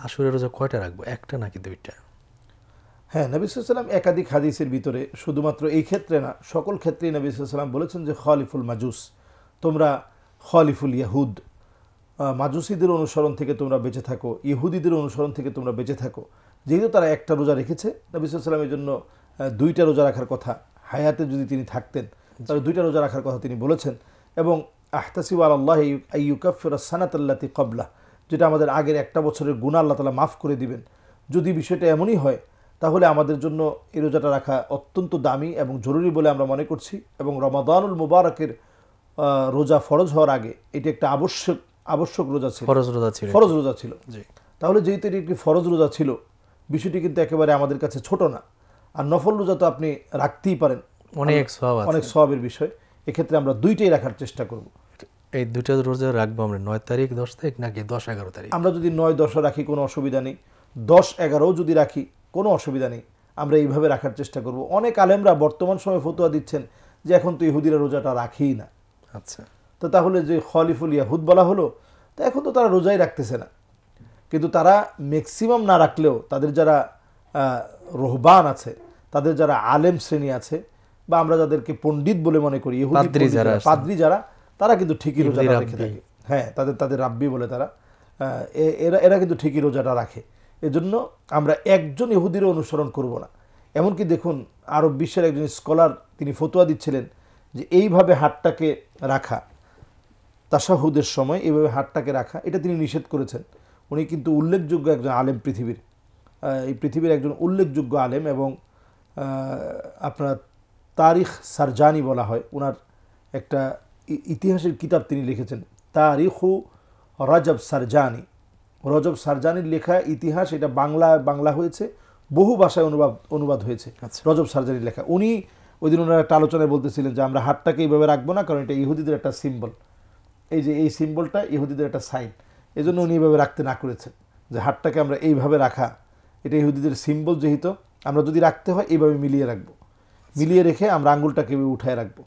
আশুরা রোজা কয়টা রাখবো, একটা নাকি দুইটা? হ্যাঁ, নবী সাল্লাল্লাহু আলাইহি ওয়াসাল্লাম একাধিক হাদিসের ভিতরে, শুধুমাত্র এই ক্ষেত্রে না, সকল ক্ষেত্রেই নবী সাল্লাল্লাহু আলাইহি ওয়াসাল্লাম বলেছেন যে খলিফুল মাজুস, তোমরা খলিফুল ইয়াহুদ, মাজুসিদের অনুসরণ থেকে তোমরা বেঁচে থাকো, ইহুদিদের অনুসরণ থেকে তোমরা বেঁচে থাকো। যেহেতু তারা একটা রোজা রেখেছে, নবী সাল্লাল্লাহু আলাইহি ওয়াসাল্লামের জন্য দুইটা রোজা রাখার কথা, হায়াতে যদি তিনি থাকতেন তাহলে দুইটা রোজা রাখার কথা তিনি বলেছেন। এবং আহতাসিবু আলাল্লাহি আইয়ুকাফিরা সানাতাল্লাতি ক্বাবলা, যেটা আমাদের আগের একটা বছরের গুনাহ আল্লাহ তাআলা মাফ করে দিবেন। যদি বিষয়টা এমনই হয় তাহলে আমাদের জন্য এই রোজাটা রাখা অত্যন্ত দামি এবং জরুরি বলে আমরা মনে করছি। এবং রমাদানুল মুবারকের রোজা ফরজ হওয়ার আগে এটি একটা আবশ্যক রোজা ছিল, ফরজ রোজা ছিল। তাহলে যেহেতু এটি একটি ফরজ রোজা ছিল, বিষয়টি কিন্তু একেবারে আমাদের কাছে ছোট না। আর নফল রোজা তো আপনি রাখতেই পারেন, অনেক সওয়াবের বিষয়। এক্ষেত্রে আমরা দুইটাই রাখার চেষ্টা করব। এই দুইটা রোজা রাখবো আমরা 9 তারিখ 10 তারিখ নাকি 10-11 তারিখ? আমরা যদি 9-10 রাখি কোনো অসুবিধা নেই, 10-11 যদি রাখি কোনো অসুবিধা নেই। আমরা এইভাবে রাখার চেষ্টা করব। অনেক আলেমরা বর্তমান সময়ে ফতোয়া দিচ্ছেন যে এখন তো ইহুদিরা রোজাটা রাখেই না। আচ্ছা, তো তাহলে যে খলিফুল ইয়াহুদ বলা হলো, তো এখন তো তারা রোজাই রাখতেছে না। কিন্তু তারা ম্যাক্সিমাম না রাখলেও তাদের যারা রোহবান আছে, তাদের যারা আলেম শ্রেণী আছে, বা আমরা যাদেরকে পণ্ডিত বলে মনে করি, পাদ্রী যারা, তারা কিন্তু ঠিকই রোজাটা রেখে থাকে। হ্যাঁ, তাদের রাব্বি বলে তারা, এরা কিন্তু ঠিকই রোজাটা রাখে। এজন্য আমরা একজন ইহুদিরও অনুসরণ করব না। এমনকি দেখুন, আরব বিশ্বের একজন স্কলার তিনি ফতোয়া দিচ্ছিলেন যে এইভাবে হাতটাকে রাখা, তাশাহুদের সময় এইভাবে হাতটাকে রাখা, এটা তিনি নিষেধ করেছেন। উনি কিন্তু উল্লেখযোগ্য একজন আলেম, এই পৃথিবীর একজন উল্লেখযোগ্য আলেম। এবং আপনার তারিখ সারজানি বলা হয়, ওনার একটা ইতিহাসের কিতাব তিনি লিখেছেন, তারিখু রজব সারজানির লেখা ইতিহাস। এটা বাংলা হয়েছে, বহু ভাষায় অনুবাদ হয়েছে রজব সারজানির লেখা। উনি ওই দিন ওনার একটা আলোচনায় বলতেছিলেন যে আমরা হাতটাকে এইভাবে রাখবো না, কারণ এটা ইহুদিদের একটা সিম্বল। এই সিম্বলটা ইহুদিদের একটা সাইন, এই জন্য উনি এইভাবে রাখতে না করেছেন যে হাতটাকে আমরা এইভাবে রাখা, এটা ইহুদিদের সিম্বল। যেহেতু আমরা যদি রাখতে হয় এইভাবে মিলিয়ে রাখবো, মিলিয়ে রেখে আমরা আঙ্গুলটাকে উঠায় রাখবো।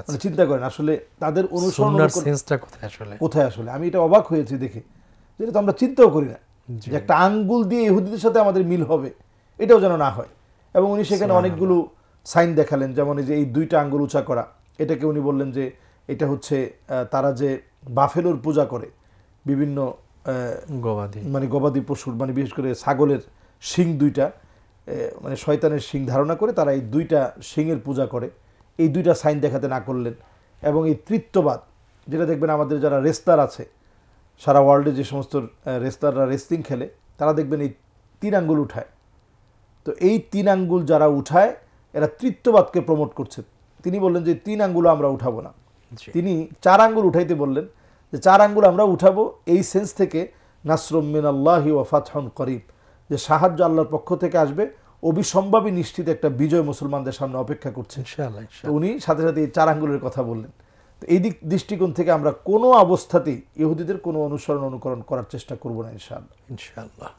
মানে চিন্তা করেন আসলে তাদের অনুসরণ কোথায় আসলে। আমি এটা অবাক হয়েছি দেখে, যেটা তো আমরা চিন্তাও করি না যে একটা আঙ্গুল দিয়ে ইহুদিদের সাথে আমাদের মিল হবে, এটাও যেন না হয়। এবং উনি সেখানে অনেকগুলো সাইন দেখালেন, যেমন এই যে এই দুইটা আঙ্গুল উঁচা করা, এটাকে উনি বললেন যে এটা হচ্ছে তারা যে বাফেলোর পূজা করে, বিভিন্ন গবাদি পশুর, মানে বিশেষ করে ছাগলের শিং দুইটা, মানে শয়তানের শিং ধারণা করে তারা এই দুইটা শিংয়ের পূজা করে, এই দুইটা সাইন দেখাতে না করলেন। এবং এই তৃত্ববাদ, যেটা দেখবেন আমাদের যারা রেসলার আছে সারা ওয়ার্ল্ডে, যে সমস্ত রেসলাররা রেসলিং খেলে, তারা দেখবেন এই 3 আঙ্গুল উঠায়। তো এই 3 আঙ্গুল যারা উঠায়, এরা তৃত্ববাদকে প্রমোট করছে। তিনি বললেন যে 3 আঙ্গুল আমরা উঠাবো না, তিনি 4 আঙ্গুল উঠাইতে বললেন, যে 4 আঙ্গুল আমরা উঠাবো এই সেন্স থেকে, নাসরুম মিনাল্লাহি ওয়া ফাতহুন করিব, যে সাহায্য আল্লাহর পক্ষ থেকে আসবে, অবিসম্ভাবী নিশ্চিত একটা বিজয় মুসলমানদের সামনে অপেক্ষা করছে। উনি সাথে সাথে এই 4 আঙ্গুলের কথা বললেন। তো এই দৃষ্টিকোণ থেকে আমরা কোনো অবস্থাতেই ইহুদিদের কোনো অনুকরণ করার চেষ্টা করব না, ইনশাআল্লাহ।